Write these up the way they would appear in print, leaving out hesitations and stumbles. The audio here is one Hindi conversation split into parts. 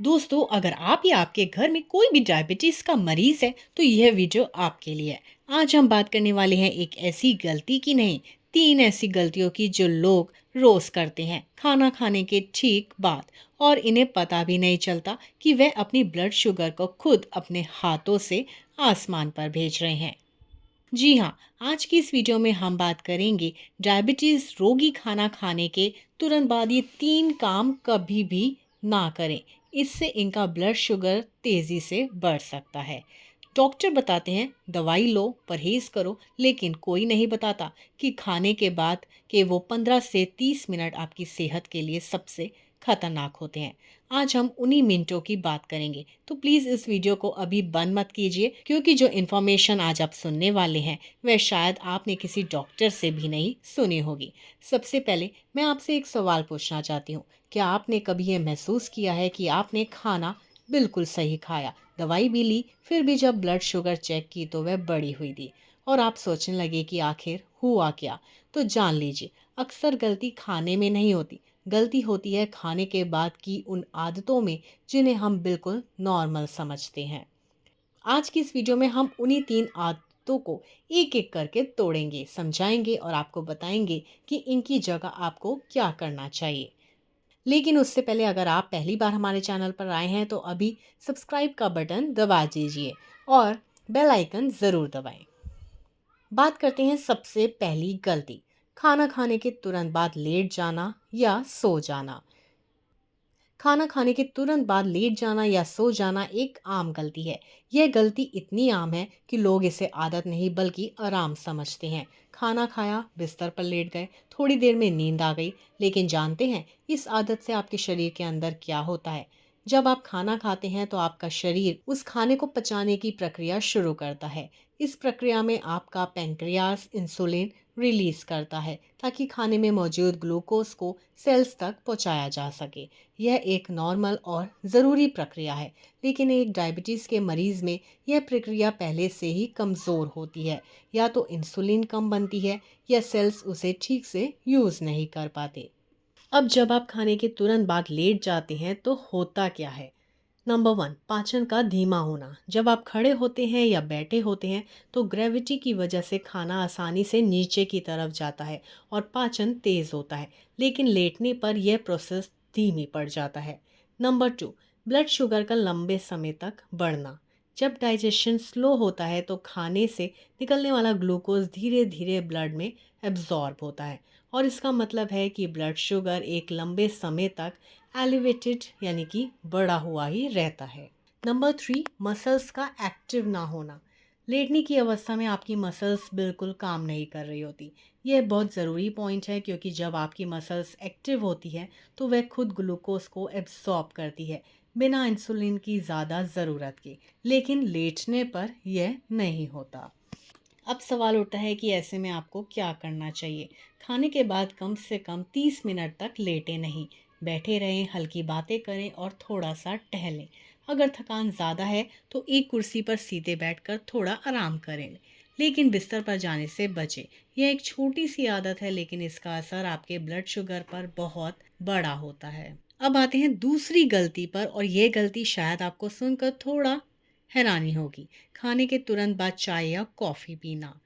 दोस्तों, अगर आप या आपके घर में कोई भी डायबिटीज़ का मरीज़ है, तो यह वीडियो आपके लिए है। आज हम बात करने वाले हैं एक ऐसी गलती की नहीं, 3 ऐसी गलतियों की जो लोग रोज़ करते हैं, खाना खाने के ठीक बाद और इन्हें पता भी नहीं चलता कि वे अपनी ब्लड शुगर को खुद अपने हाथों से आसमान पर भेज रहे हैं। जी हाँ, आज की इस वीडियो में हम बात करेंगे डायबिटीज़ रोगी खाना खाने के तुरंत बाद ये 3 काम कभी भी ना करें। इससे इनका ब्लड शुगर तेज़ी से बढ़ सकता है। डॉक्टर बताते हैं दवाई लो, परहेज़ करो, लेकिन कोई नहीं बताता कि खाने के बाद के वो 15 से 30 मिनट आपकी सेहत के लिए सबसे खतरनाक होते हैं। आज हम उन्हीं मिनटों की बात करेंगे, तो प्लीज़ इस वीडियो को अभी बंद मत कीजिए, क्योंकि जो इन्फॉर्मेशन आज आप सुनने वाले हैं वह शायद आपने किसी डॉक्टर से भी नहीं सुनी होगी। सबसे पहले मैं आपसे एक सवाल पूछना चाहती हूँ। क्या आपने कभी ये महसूस किया है कि आपने खाना बिल्कुल सही खाया, दवाई भी ली, फिर भी जब ब्लड शुगर चेक की तो वह बढ़ी हुई थी और आप सोचने लगे कि आखिर हुआ क्या? तो जान लीजिए, अक्सर गलती खाने में नहीं होती, गलती होती है खाने के बाद की उन आदतों में जिन्हें हम बिल्कुल नॉर्मल समझते हैं। आज की इस वीडियो में हम उन्हीं 3 आदतों को एक-एक करके तोड़ेंगे, समझाएंगे और आपको बताएंगे कि इनकी जगह आपको क्या करना चाहिए। लेकिन उससे पहले अगर आप पहली बार हमारे चैनल पर आए हैं तो अभी सब्सक्राइब का बटन दबा दीजिए और बेल आइकन ज़रूर दबाएं। बात करते हैं सबसे पहली गलती, खाना खाने के तुरंत बाद लेट जाना या सो जाना। खाना खाने के तुरंत बाद लेट जाना या सो जाना एक आम गलती है। यह गलती इतनी आम है कि लोग इसे आदत नहीं बल्कि आराम समझते हैं। खाना खाया, बिस्तर पर लेट गए, थोड़ी देर में नींद आ गई। लेकिन जानते हैं इस आदत से आपके शरीर के अंदर क्या होता है? जब आप खाना खाते हैं तो आपका शरीर उस खाने को पचाने की प्रक्रिया शुरू करता है। इस प्रक्रिया में आपका पैंक्रियास इंसुलिन रिलीज करता है ताकि खाने में मौजूद ग्लूकोज को सेल्स तक पहुंचाया जा सके। यह एक नॉर्मल और ज़रूरी प्रक्रिया है, लेकिन एक डायबिटीज़ के मरीज़ में यह प्रक्रिया पहले से ही कमज़ोर होती है। या तो इंसुलिन कम बनती है या सेल्स उसे ठीक से यूज़ नहीं कर पाते। अब जब आप खाने के तुरंत बाद लेट जाते हैं तो होता क्या है? नंबर 1, पाचन का धीमा होना। जब आप खड़े होते हैं या बैठे होते हैं तो ग्रेविटी की वजह से खाना आसानी से नीचे की तरफ जाता है और पाचन तेज होता है, लेकिन लेटने पर यह प्रोसेस धीमी पड़ जाता है। नंबर 2, ब्लड शुगर का लंबे समय तक बढ़ना। जब डाइजेशन स्लो होता है तो खाने से निकलने वाला ग्लूकोज धीरे धीरे ब्लड में एब्जॉर्ब होता है और इसका मतलब है कि ब्लड शुगर एक लंबे समय तक एलिवेटेड यानी कि बढ़ा हुआ ही रहता है। नंबर 3, मसल्स का एक्टिव ना होना। लेटने की अवस्था में आपकी मसल्स बिल्कुल काम नहीं कर रही होती। यह बहुत ज़रूरी पॉइंट है, क्योंकि जब आपकी मसल्स एक्टिव होती है तो वह खुद ग्लूकोज को एब्सॉर्ब करती है बिना इंसुलिन की ज़्यादा ज़रूरत के। लेकिन लेटने पर यह नहीं होता। अब सवाल उठता है कि ऐसे में आपको क्या करना चाहिए? खाने के बाद कम से कम 30 मिनट तक लेटे नहीं, बैठे रहें, हल्की बातें करें और थोड़ा सा टहलें। अगर थकान ज़्यादा है तो एक कुर्सी पर सीधे बैठकर थोड़ा आराम करें, लेकिन बिस्तर पर जाने से बचें। यह एक छोटी सी आदत है, लेकिन इसका असर आपके ब्लड शुगर पर बहुत बड़ा होता है। अब आते हैं दूसरी गलती पर, और यह गलती शायद आपको सुनकर थोड़ा हैरानी होगी। खाने के तुरंत बाद चाय या कॉफ़ी पीना।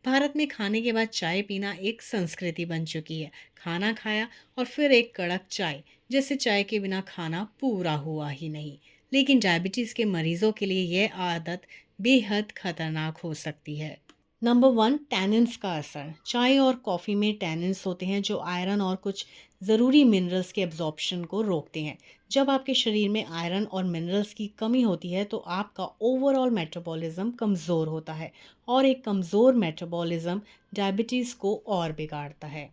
भारत में खाने के बाद चाय पीना एक संस्कृति बन चुकी है। खाना खाया और फिर एक कड़क चाय, जैसे चाय के बिना खाना पूरा हुआ ही नहीं। लेकिन डायबिटीज़ के मरीजों के लिए यह आदत बेहद खतरनाक हो सकती है। नंबर 1, टैनिन्स का असर। चाय और कॉफ़ी में टैनिन्स होते हैं जो आयरन और कुछ ज़रूरी मिनरल्स के एब्जॉर्प्शन को रोकते हैं। जब आपके शरीर में आयरन और मिनरल्स की कमी होती है तो आपका ओवरऑल मेटाबॉलिज्म कमज़ोर होता है, और एक कमज़ोर मेटाबॉलिज्म डायबिटीज़ को और बिगाड़ता है।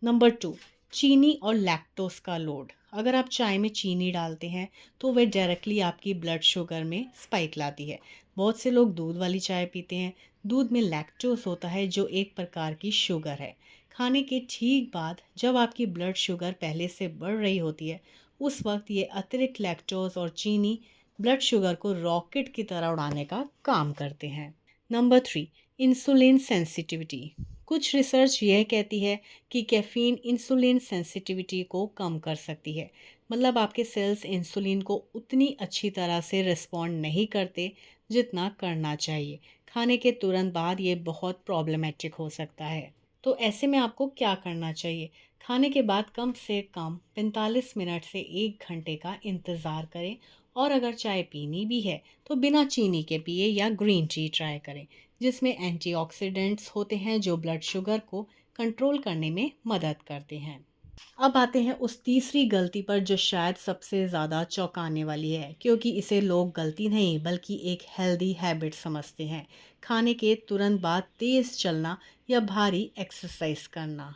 नंबर 2, चीनी और लैक्टोज का लोड। अगर आप चाय में चीनी डालते हैं तो वह डायरेक्टली आपकी ब्लड शुगर में स्पाइक लाती है। बहुत से लोग दूध वाली चाय पीते हैं। दूध में लैक्टोज होता है जो एक प्रकार की शुगर है। खाने के ठीक बाद जब आपकी ब्लड शुगर पहले से बढ़ रही होती है, उस वक्त ये अतिरिक्त लैक्टोज और चीनी ब्लड शुगर को रॉकेट की तरह उड़ाने का काम करते हैं। Number 3, insulin sensitivity. कुछ रिसर्च यह कहती है कि कैफ़ीन इंसुलिन सेंसिटिविटी को कम कर सकती है। मतलब आपके सेल्स इंसुलिन को उतनी अच्छी तरह से रिस्पॉन्ड नहीं करते जितना करना चाहिए। खाने के तुरंत बाद ये बहुत प्रॉब्लमेटिक हो सकता है। तो ऐसे में आपको क्या करना चाहिए? खाने के बाद कम से कम 45 मिनट से 1 घंटे का इंतज़ार करें और अगर चाय पीनी भी है तो बिना चीनी के पिए या ग्रीन टी ट्राई करें, जिसमें एंटीऑक्सीडेंट्स होते हैं जो ब्लड शुगर को कंट्रोल करने में मदद करते हैं। अब आते हैं उस तीसरी गलती पर जो शायद सबसे ज़्यादा चौंकाने वाली है, क्योंकि इसे लोग गलती नहीं बल्कि एक हेल्दी हैबिट समझते हैं। खाने के तुरंत बाद तेज़ चलना या भारी एक्सरसाइज करना।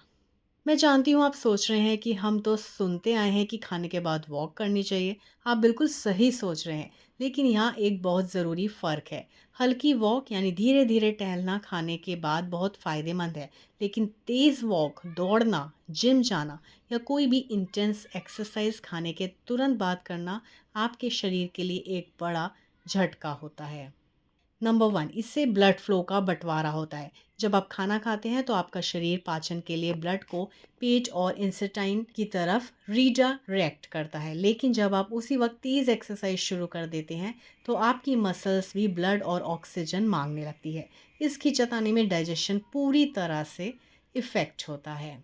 मैं जानती हूँ आप सोच रहे हैं कि हम तो सुनते आए हैं कि खाने के बाद वॉक करनी चाहिए। आप बिल्कुल सही सोच रहे हैं, लेकिन यहाँ एक बहुत ज़रूरी फ़र्क है। हल्की वॉक यानी धीरे धीरे टहलना खाने के बाद बहुत फ़ायदेमंद है, लेकिन तेज़ वॉक, दौड़ना, जिम जाना या कोई भी इंटेंस एक्सरसाइज खाने के तुरंत बाद करना आपके शरीर के लिए एक बड़ा झटका होता है। नंबर 1, इससे ब्लड फ्लो का बँटवारा होता है। जब आप खाना खाते हैं तो आपका शरीर पाचन के लिए ब्लड को पेट और इंटेस्टाइन की तरफ रीडायरेक्ट करता है। लेकिन जब आप उसी वक़्त तेज़ एक्सरसाइज शुरू कर देते हैं तो आपकी मसल्स भी ब्लड और ऑक्सीजन माँगने लगती है। इस खिंचातानी में डाइजेशन पूरी तरह से इफ़ेक्ट होता है।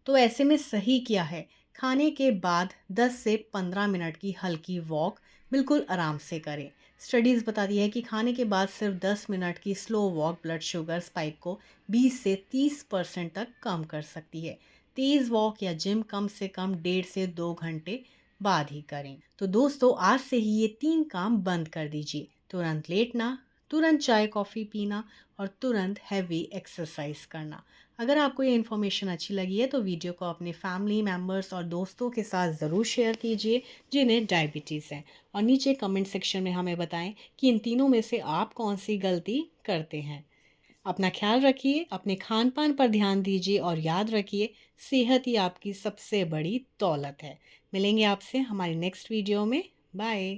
तो ऐसे में सही क्या है? खाने के बाद 10 से 15 मिनट की हल्की वॉक बिल्कुल आराम से करें। स्टडीज़ बताती है कि खाने के बाद सिर्फ 10 मिनट की slow walk blood sugar spike को 20 से 30% तक कम कर सकती है। तेज़ वॉक या जिम कम से कम 1.5 से 2 घंटे बाद ही करें। तो दोस्तों, आज से ही ये 3 काम बंद कर दीजिए। तुरंत लेटना, तुरंत चाय कॉफ़ी पीना और तुरंत हैवी एक्सरसाइज करना। अगर आपको ये इन्फॉर्मेशन अच्छी लगी है तो वीडियो को अपने फैमिली मेम्बर्स और दोस्तों के साथ ज़रूर शेयर कीजिए जिन्हें डायबिटीज़ है, और नीचे कमेंट सेक्शन में हमें बताएं कि इन तीनों में से आप कौन सी गलती करते हैं। अपना ख्याल रखिए, अपने खान पान पर ध्यान दीजिए और याद रखिए, सेहत ही आपकी सबसे बड़ी दौलत है। मिलेंगे आपसे हमारी नेक्स्ट वीडियो में। बाय।